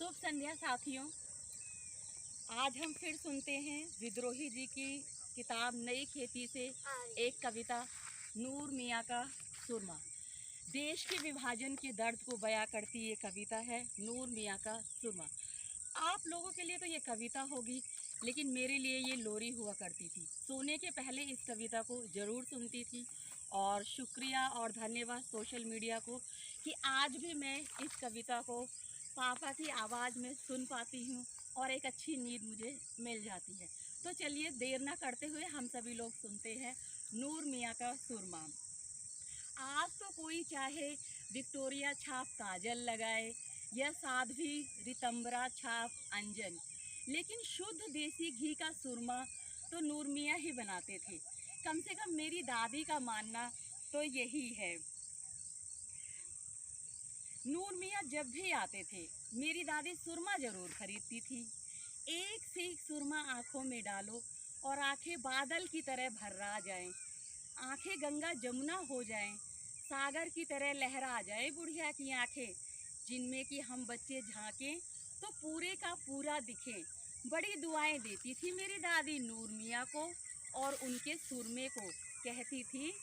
शुभ संध्या साथियों। आज हम फिर सुनते हैं विद्रोही जी की किताब नई खेती से एक कविता, नूर मियाँ का सुरमा। देश के विभाजन के दर्द को बयां करती ये कविता है नूर मियाँ का सुरमा। आप लोगों के लिए तो ये कविता होगी, लेकिन मेरे लिए ये लोरी हुआ करती थी। सोने के पहले इस कविता को ज़रूर सुनती थी और शुक्रिया और धन्यवाद सोशल मीडिया को कि आज भी मैं इस कविता को पापा की आवाज़ में सुन पाती हूँ और एक अच्छी नींद मुझे मिल जाती है। तो चलिए देर ना करते हुए हम सभी लोग सुनते हैं नूर मियाँ का सुरमा। आज तो कोई चाहे विक्टोरिया छाप काजल लगाए या साध्वी रितंबरा छाप अंजन, लेकिन शुद्ध देसी घी का सुरमा तो नूर मियाँ ही बनाते थे। कम से कम मेरी दादी का मानना तो यही है। नूर मियाँ जब भी आते थे मेरी दादी सुरमा ज़रूर खरीदती थी। एक से एक सुरमा आँखों में डालो और आँखें बादल की तरह भर्रा जाएं, आँखें गंगा जमुना हो जाएं, सागर की तरह लहरा जाए बुढ़िया की आँखें, जिनमें कि हम बच्चे झांकें तो पूरे का पूरा दिखें। बड़ी दुआएं देती थी मेरी दादी नूर मियाँ को और उनके सुरमे को। कहती थी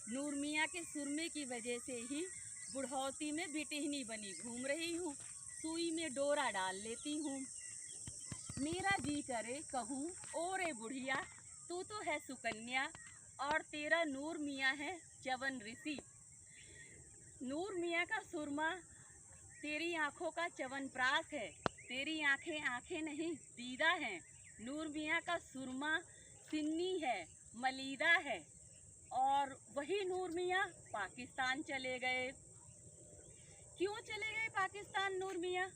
नूर मियाँ के सुरमे की वजह से ही बुढ़ौती में बिटिहनी बनी घूम रही हूँ, सुई में डोरा डाल लेती हूँ। मेरा जी करे कहूँ ओ रे बुढ़िया, तू तो है सुकन्या और तेरा नूर मियाँ है चवन ऋषि। नूर मियाँ का सुरमा तेरी आँखों का च्यवनप्राश है, तेरी आँखें आँखें नहीं दीदा हैं। नूर मियाँ का सुरमा सिन्नी है, मलीदा है। और वही नूर मियाँ पाकिस्तान चले गए। क्यों चले गए पाकिस्तान नूर मियाँ?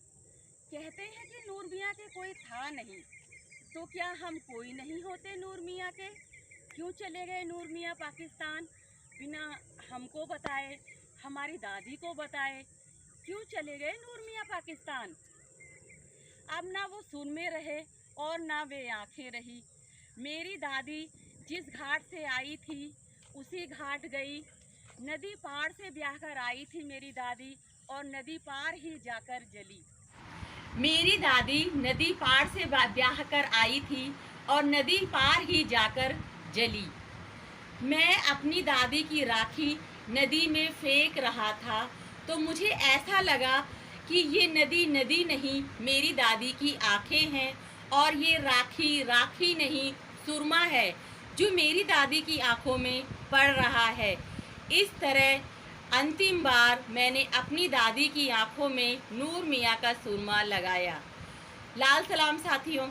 कहते हैं कि नूर मियाँ के कोई था नहीं, तो क्या हम कोई नहीं होते नूर मियाँ के? क्यों चले गए नूर मियाँ पाकिस्तान बिना हमको बताए, हमारी दादी को बताए? क्यों चले गए नूर मियाँ पाकिस्तान? अब ना वो सुरमे रहे और ना वे आँखें रही। मेरी दादी जिस घाट से आई थी उसी घाट गई। नदी पार से ब्याह कर आई थी मेरी दादी और नदी पार ही जाकर जली। मेरी दादी नदी पार से ब्याह कर आई थी और नदी पार ही जाकर जली। मैं अपनी दादी की राखी नदी में फेंक रहा था तो मुझे ऐसा लगा कि ये नदी नदी नहीं, मेरी दादी की आंखें हैं और ये राखी राखी नहीं, सुरमा है जो मेरी दादी की आंखों में पड़ रहा है। इस तरह अंतिम बार मैंने अपनी दादी की आंखों में नूर मियाँ का सुरमा लगाया। लाल सलाम साथियों।